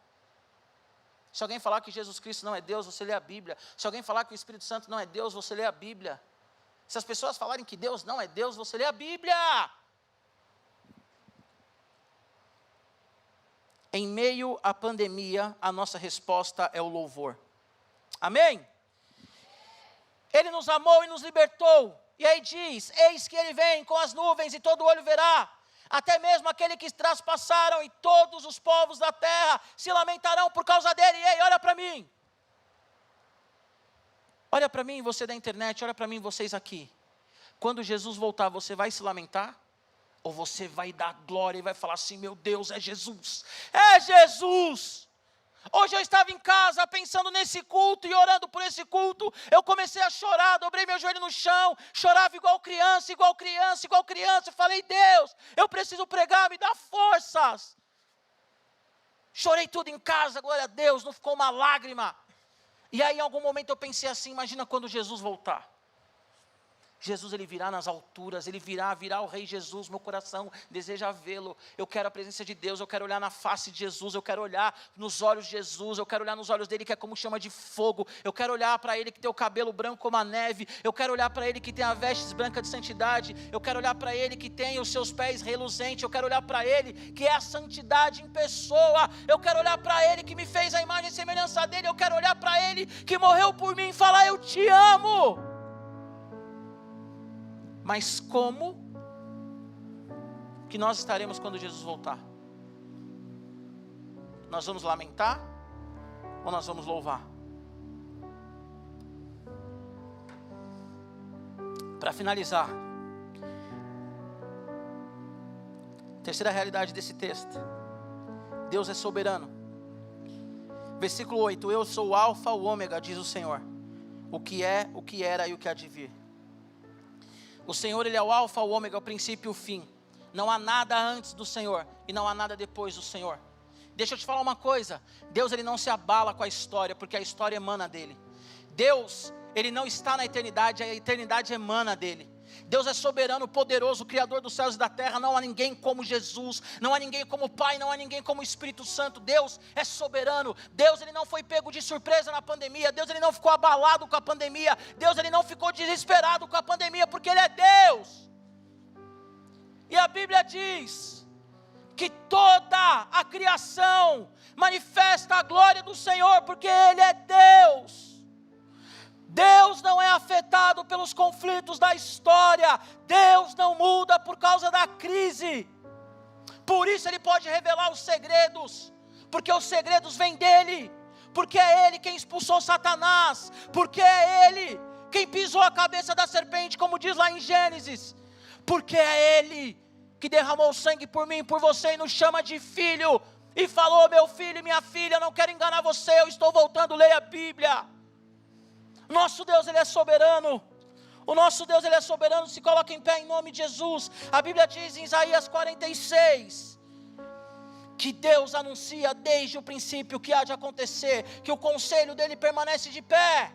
Se alguém falar que Jesus Cristo não é Deus, você lê a Bíblia. Se alguém falar que o Espírito Santo não é Deus, você lê a Bíblia. Se as pessoas falarem que Deus não é Deus, você lê a Bíblia. Em meio à pandemia, a nossa resposta é o louvor. Amém? Ele nos amou e nos libertou. E aí diz, eis que ele vem com as nuvens e todo olho verá. Até mesmo aquele que traspassaram e todos os povos da terra se lamentarão por causa dele. Ei, olha para mim. Olha para mim, você da internet, olha para mim, vocês aqui. Quando Jesus voltar, você vai se lamentar? Ou você vai dar glória e vai falar assim, meu Deus, é Jesus. É Jesus. Hoje eu estava em casa pensando nesse culto e orando por esse culto. Eu comecei a chorar, dobrei meu joelho no chão, chorava igual criança, igual criança, igual criança. Falei, Deus, eu preciso pregar, me dá forças. Chorei tudo em casa, glória a Deus, não ficou uma lágrima. E aí em algum momento eu pensei assim, imagina quando Jesus voltar. Jesus, ele virá nas alturas, ele virá o Rei Jesus, meu coração deseja vê-lo. Eu quero a presença de Deus, eu quero olhar na face de Jesus, eu quero olhar nos olhos de Jesus, eu quero olhar nos olhos dele que é como chama de fogo, eu quero olhar para ele que tem o cabelo branco como a neve, eu quero olhar para ele que tem a vestes branca de santidade, eu quero olhar para ele que tem os seus pés reluzentes, eu quero olhar para ele que é a santidade em pessoa, eu quero olhar para ele que me fez a imagem e semelhança dele, eu quero olhar para ele que morreu por mim e falar: eu te amo. Mas como que nós estaremos quando Jesus voltar? Nós vamos lamentar ou nós vamos louvar? Para finalizar, terceira realidade desse texto: Deus é soberano. Versículo 8: eu sou o alfa, o ômega, diz o Senhor, o que é, o que era e o que há de vir. O Senhor, ele é o alfa, o ômega, o princípio e o fim. Não há nada antes do Senhor e não há nada depois do Senhor. Deixa eu te falar uma coisa: Deus, ele não se abala com a história, porque a história emana dele. Deus, ele não está na eternidade, a eternidade emana dele. Deus é soberano, poderoso, Criador dos céus e da terra. Não há ninguém como Jesus, não há ninguém como o Pai, não há ninguém como o Espírito Santo. Deus é soberano. Deus, ele não foi pego de surpresa na pandemia. Deus, ele não ficou abalado com a pandemia. Deus, ele não ficou desesperado com a pandemia, porque ele é Deus. E a Bíblia diz que toda a criação manifesta a glória do Senhor, porque ele é Deus. Deus não é afetado pelos conflitos da história. Deus não muda por causa da crise. Por isso ele pode revelar os segredos, porque os segredos vêm dele, porque é ele quem expulsou Satanás, porque é ele quem pisou a cabeça da serpente, como diz lá em Gênesis, porque é ele que derramou sangue por mim e por você e nos chama de filho, e falou: meu filho e minha filha, não quero enganar você, eu estou voltando, leia a Bíblia. Nosso Deus, ele é soberano. O nosso Deus, ele é soberano. Se coloca em pé em nome de Jesus. A Bíblia diz em Isaías 46 que Deus anuncia desde o princípio o que há de acontecer, que o conselho dele permanece de pé.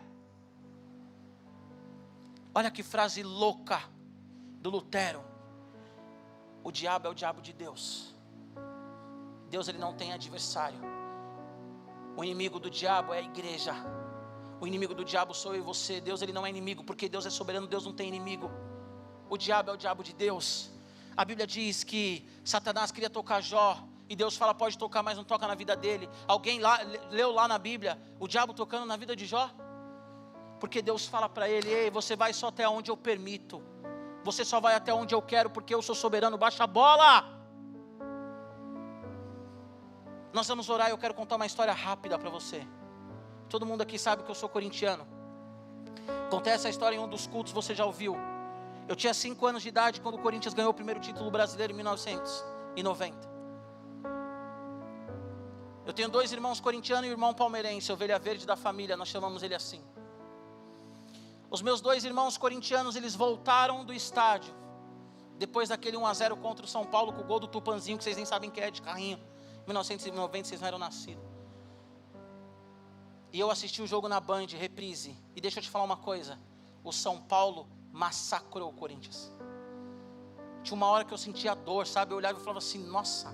Olha que frase louca do Lutero: o diabo é o diabo de Deus. Deus, ele não tem adversário. O inimigo do diabo é a igreja. O inimigo do diabo sou eu e você. Deus, ele não é inimigo, porque Deus é soberano. Deus não tem inimigo. O diabo é o diabo de Deus. A Bíblia diz que Satanás queria tocar Jó, e Deus fala: pode tocar, mas não toca na vida dele. Alguém lá, leu lá na Bíblia o diabo tocando na vida de Jó? Porque Deus fala para ele: ei, você vai só até onde eu permito. Você só vai até onde eu quero, porque eu sou soberano. Baixa a bola. Nós vamos orar e eu quero contar uma história rápida para você. Todo mundo aqui sabe que eu sou corintiano. Contei essa história em um dos cultos, você já ouviu. Eu tinha 5 anos de idade quando o Corinthians ganhou o primeiro título brasileiro em 1990. Eu tenho 2 irmãos corintianos e um irmão palmeirense, ovelha verde da família, nós chamamos ele assim. Os meus 2 irmãos corintianos, eles voltaram do estádio, depois daquele 1-0 contra o São Paulo, com o gol do Tupanzinho, que vocês nem sabem quem é, de carrinho. Em 1990 vocês não eram nascidos. E eu assisti o jogo na Band, reprise. E deixa eu te falar uma coisa: o São Paulo massacrou o Corinthians. Tinha uma hora que eu sentia dor, sabe? Eu olhava e falava assim: nossa,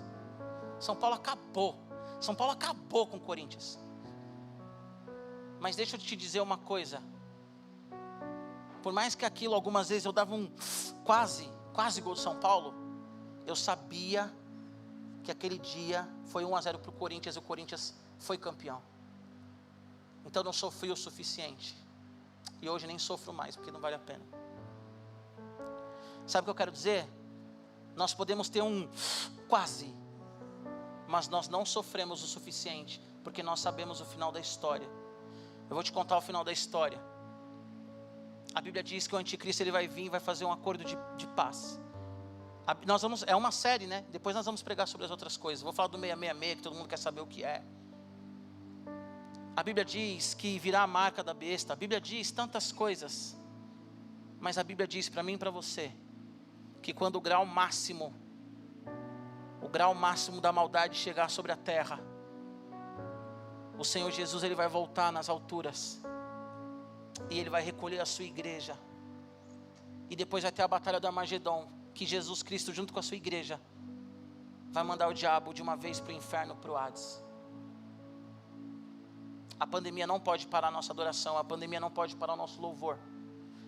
São Paulo acabou. São Paulo acabou com o Corinthians. Mas deixa eu te dizer uma coisa: por mais que aquilo algumas vezes eu dava um quase gol do São Paulo, eu sabia que aquele dia foi 1-0 para o Corinthians e o Corinthians foi campeão. Então não sofri o suficiente. E hoje nem sofro mais, porque não vale a pena. Sabe o que eu quero dizer? Nós podemos ter um quase, mas nós não sofremos o suficiente, porque nós sabemos o final da história. Eu vou te contar o final da história. A Bíblia diz que o anticristo, ele vai vir e vai fazer um acordo de paz. É uma série, né? Depois nós vamos pregar sobre as outras coisas. Vou falar do 666, que todo mundo quer saber o que é. A Bíblia diz que virá a marca da besta. A Bíblia diz tantas coisas. Mas a Bíblia diz para mim e para você que quando o grau máximo da maldade chegar sobre a terra, o Senhor Jesus, ele vai voltar nas alturas e ele vai recolher a sua igreja. E depois vai ter a batalha do Armagedon, que Jesus Cristo, junto com a sua igreja, vai mandar o diabo de uma vez para o inferno, para o Hades. A pandemia não pode parar a nossa adoração. A pandemia não pode parar o nosso louvor.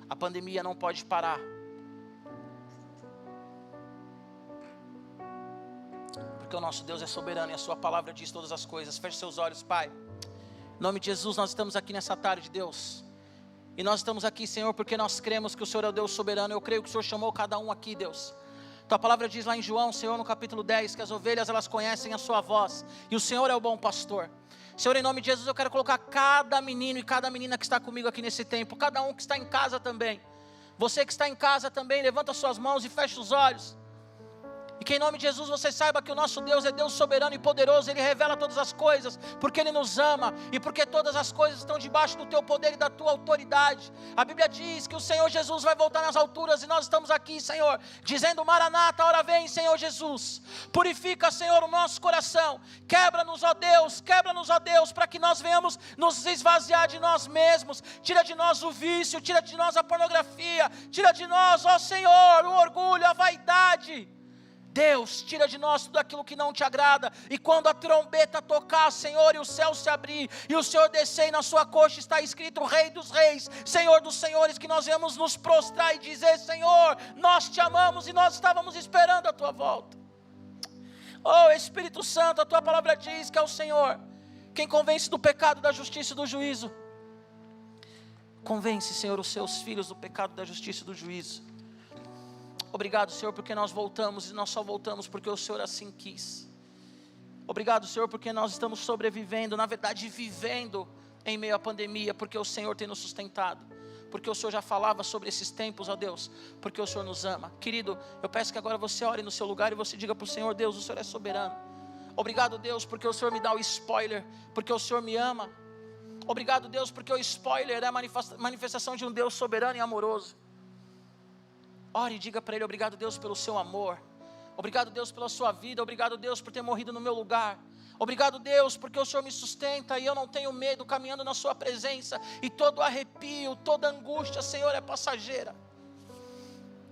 A pandemia não pode parar. Porque o nosso Deus é soberano e a sua palavra diz todas as coisas. Feche seus olhos, Pai. Em nome de Jesus, nós estamos aqui nessa tarde, Deus. E nós estamos aqui, Senhor, porque nós cremos que o Senhor é o Deus soberano. Eu creio que o Senhor chamou cada um aqui, Deus. Tua palavra diz lá em João, Senhor, no capítulo 10, que as ovelhas, elas conhecem a sua voz. E o Senhor é o bom pastor. Senhor, em nome de Jesus, eu quero colocar cada menino e cada menina que está comigo aqui nesse tempo. Cada um que está em casa também. Você que está em casa também, levanta suas mãos e fecha os olhos. E que em nome de Jesus você saiba que o nosso Deus é Deus soberano e poderoso. Ele revela todas as coisas, porque Ele nos ama. E porque todas as coisas estão debaixo do Teu poder e da Tua autoridade. A Bíblia diz que o Senhor Jesus vai voltar nas alturas. E nós estamos aqui, Senhor, dizendo: Maranata, hora vem, Senhor Jesus. Purifica, Senhor, o nosso coração. Quebra-nos, ó Deus, para que nós venhamos nos esvaziar de nós mesmos. Tira de nós o vício, tira de nós a pornografia. Tira de nós, ó Senhor, o orgulho, a vaidade. Deus, tira de nós tudo aquilo que não te agrada. E quando a trombeta tocar, Senhor, e o céu se abrir, e o Senhor descer, e na sua coxa está escrito Rei dos Reis, Senhor dos Senhores, que nós viemos nos prostrar e dizer: Senhor, nós te amamos e nós estávamos esperando a tua volta. Oh Espírito Santo, a tua palavra diz que é o Senhor quem convence do pecado, da justiça e do juízo. Convence, Senhor, os seus filhos do pecado, da justiça e do juízo. Obrigado, Senhor, porque nós voltamos, e nós só voltamos porque o Senhor assim quis. Obrigado, Senhor, porque nós estamos sobrevivendo, na verdade vivendo em meio à pandemia, porque o Senhor tem nos sustentado, porque o Senhor já falava sobre esses tempos, ó Deus, porque o Senhor nos ama. Querido, eu peço que agora você ore no seu lugar e você diga para o Senhor: Deus, o Senhor é soberano. Obrigado, Deus, porque o Senhor me dá o spoiler, porque o Senhor me ama. Obrigado, Deus, porque o spoiler é a manifestação de um Deus soberano e amoroso. Ore e diga para Ele: obrigado, Deus, pelo seu amor. Obrigado, Deus, pela sua vida. Obrigado, Deus, por ter morrido no meu lugar. Obrigado, Deus, porque o Senhor me sustenta e eu não tenho medo caminhando na sua presença. E todo arrepio, toda angústia, Senhor, é passageira.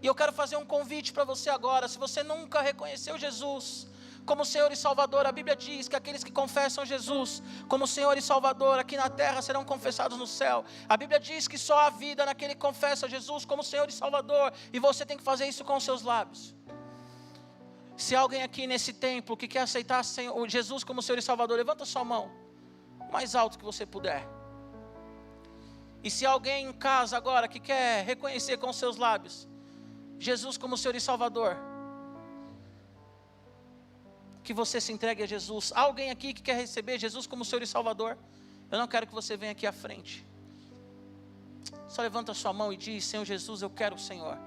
E eu quero fazer um convite para você agora. Se você nunca reconheceu Jesus como Senhor e Salvador, a Bíblia diz que aqueles que confessam Jesus como Senhor e Salvador aqui na terra serão confessados no céu. A Bíblia diz que só há vida naquele que confessa Jesus como Senhor e Salvador, e você tem que fazer isso com os seus lábios. Se há alguém aqui nesse templo que quer aceitar Jesus como Senhor e Salvador, levanta sua mão, o mais alto que você puder. E se há alguém em casa agora que quer reconhecer com os seus lábios Jesus como Senhor e Salvador, que você se entregue a Jesus. Há alguém aqui que quer receber Jesus como Senhor e Salvador? Eu não quero que você venha aqui à frente. Só levanta a sua mão e diz: Senhor Jesus, eu quero o Senhor.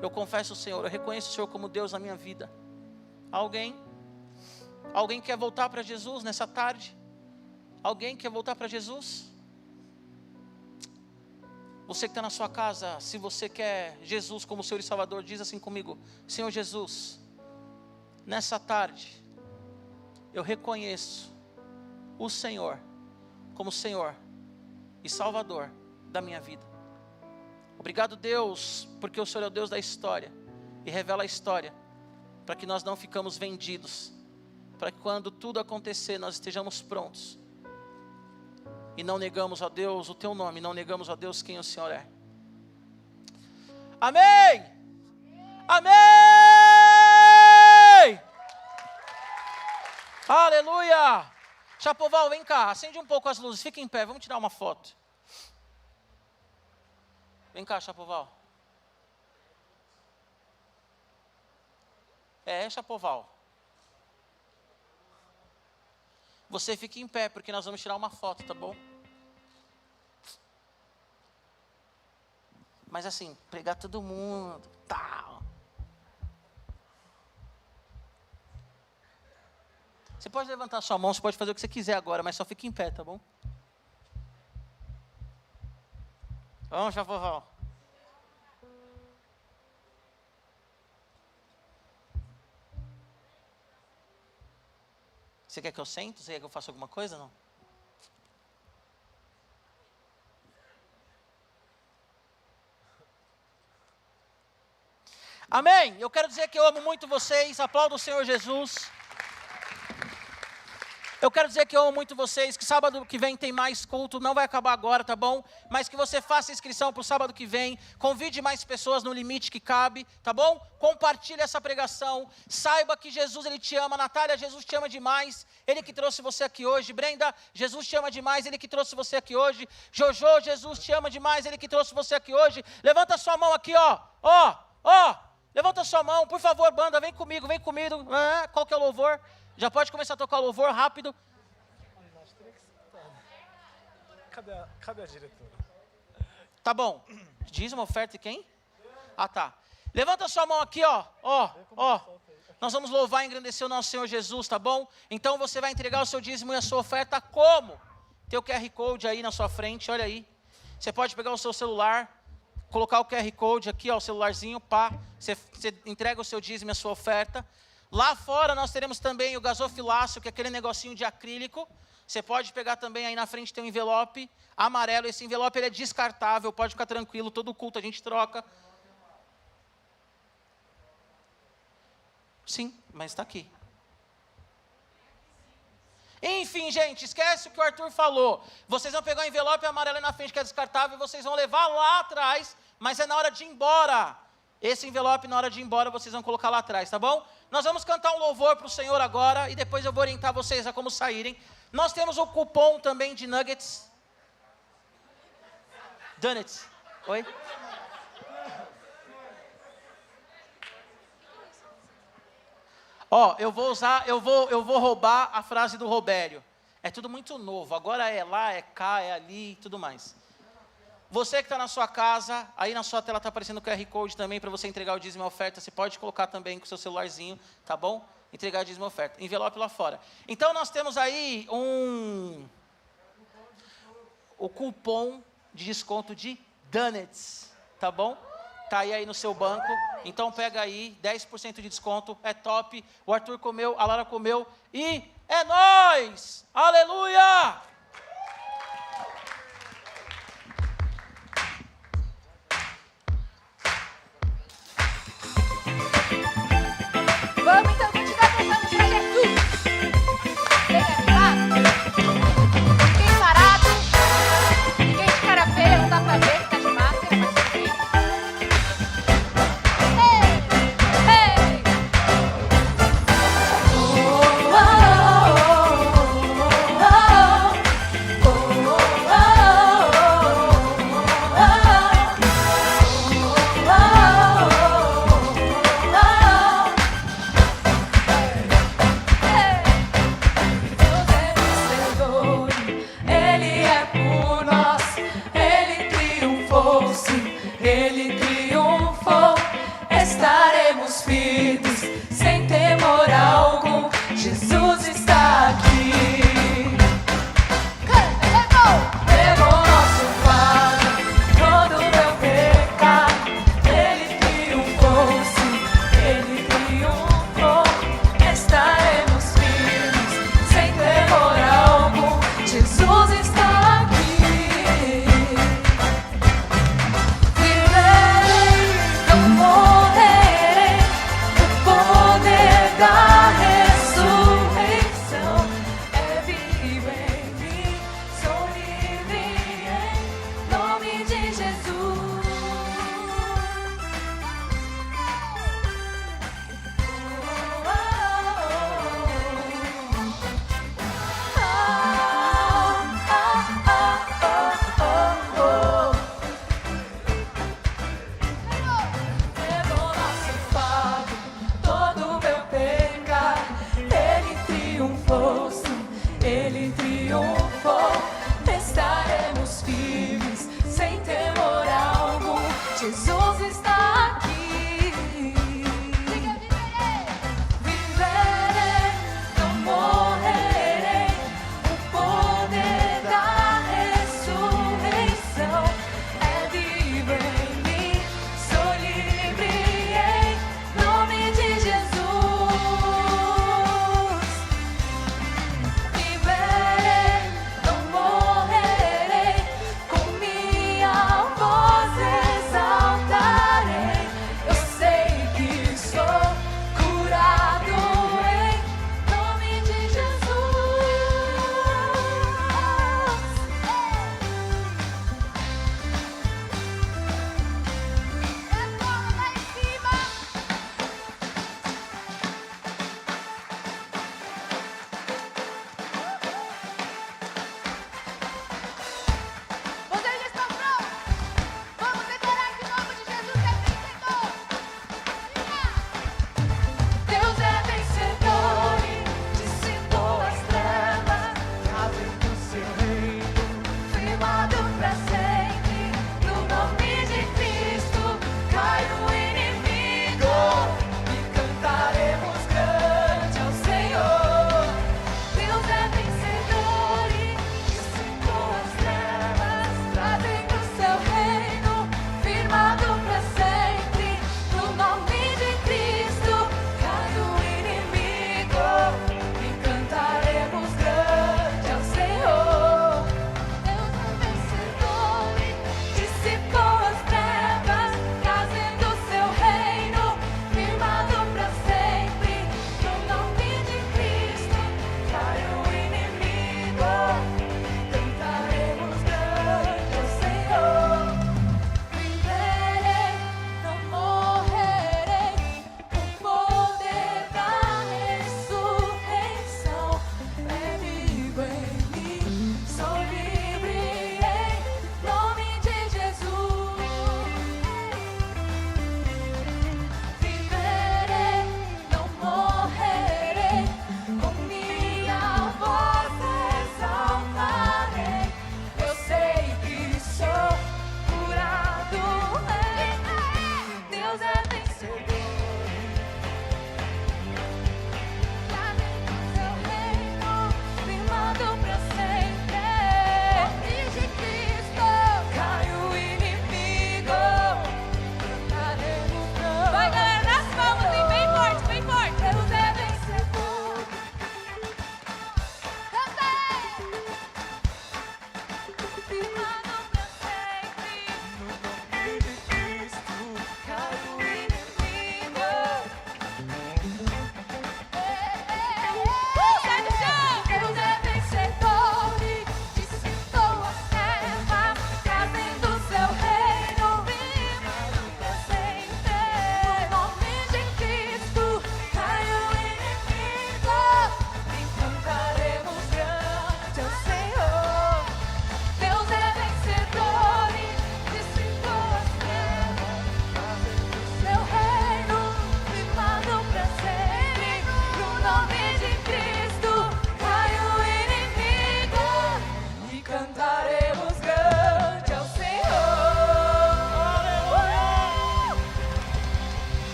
Eu confesso o Senhor, eu reconheço o Senhor como Deus na minha vida. Alguém? Alguém quer voltar para Jesus nessa tarde? Alguém quer voltar para Jesus? Você que está na sua casa, se você quer Jesus como Senhor e Salvador, diz assim comigo: Senhor Jesus, nessa tarde eu reconheço o Senhor como Senhor e Salvador da minha vida. Obrigado, Deus, porque o Senhor é o Deus da história e revela a história, para que nós não ficamos vendidos, para que quando tudo acontecer nós estejamos prontos e não negamos a Deus o teu nome, não negamos a Deus quem o Senhor é. Amém! Amém! Aleluia! Chapoval, vem cá, acende um pouco as luzes, fica em pé, vamos tirar uma foto. Vem cá, Chapoval. Chapoval. Você fica em pé, porque nós vamos tirar uma foto, tá bom? Mas assim, pegar todo mundo, tal. Você pode levantar sua mão, você pode fazer o que você quiser agora, mas só fique em pé, tá bom? Vamos, Chapoval. Você quer que eu sente? Você quer que eu faça alguma coisa, não? Amém? Eu quero dizer que eu amo muito vocês. Aplaudo o Senhor Jesus. Eu quero dizer que eu amo muito vocês, que sábado que vem tem mais culto, não vai acabar agora, tá bom? Mas que você faça inscrição para o sábado que vem, convide mais pessoas no limite que cabe, tá bom? Compartilhe essa pregação, saiba que Jesus, Ele te ama. Natália, Jesus te ama demais, Ele que trouxe você aqui hoje. Brenda, Jesus te ama demais, Ele que trouxe você aqui hoje. Jojo, Jesus te ama demais, Ele que trouxe você aqui hoje. Levanta sua mão aqui, ó. Levanta sua mão, por favor, banda, vem comigo. Qual que é o louvor? Já pode começar a tocar o louvor, rápido. Cadê a diretora? Tá bom. Dízimo, oferta e quem? Ah, tá. Levanta sua mão aqui, ó. Nós vamos louvar e engrandecer o nosso Senhor Jesus, tá bom? Então você vai entregar o seu dízimo e a sua oferta como? Tem o QR Code aí na sua frente, olha aí. Você pode pegar o seu celular, colocar o QR Code aqui, ó, o celularzinho, pá. Você entrega o seu dízimo e a sua oferta. Lá fora nós teremos também o gasofilácio, que é aquele negocinho de acrílico. Você pode pegar também, aí na frente tem um envelope amarelo. Esse envelope ele é descartável, pode ficar tranquilo, todo culto a gente troca. Sim, mas está aqui. Enfim, gente, esquece o que o Arthur falou. Vocês vão pegar o envelope amarelo aí na frente, que é descartável, e vocês vão levar lá atrás, mas é na hora de ir embora. Esse envelope, na hora de ir embora, vocês vão colocar lá atrás, tá bom? Nós vamos cantar um louvor para o Senhor agora, e depois eu vou orientar vocês a como saírem. Nós temos o cupom também de nuggets. Donuts. Oi? Ó, eu vou roubar a frase do Robério. É tudo muito novo, agora é lá, é cá, é ali e tudo mais. Você que está na sua casa, aí na sua tela está aparecendo o QR Code também para você entregar o dízimo e a oferta. Você pode colocar também com o seu celularzinho, tá bom? Entregar o dízimo e a oferta. Envelope lá fora. Então nós temos aí o cupom de desconto de Donuts, tá bom? Tá aí no seu banco. Então pega aí, 10% de desconto, é top. O Arthur comeu, a Lara comeu e é nóis! Aleluia! Vamos então continuar cantando para Jesus. Bem animado? Fiquem parados. Ninguém de cara feia, não dá pra ver, tá de máscara, mas tudo bem. Ei! Ele é por nós, Ele triunfou, sim, Ele triunfou. Estaremos firmes, sem temor algum. Jesus está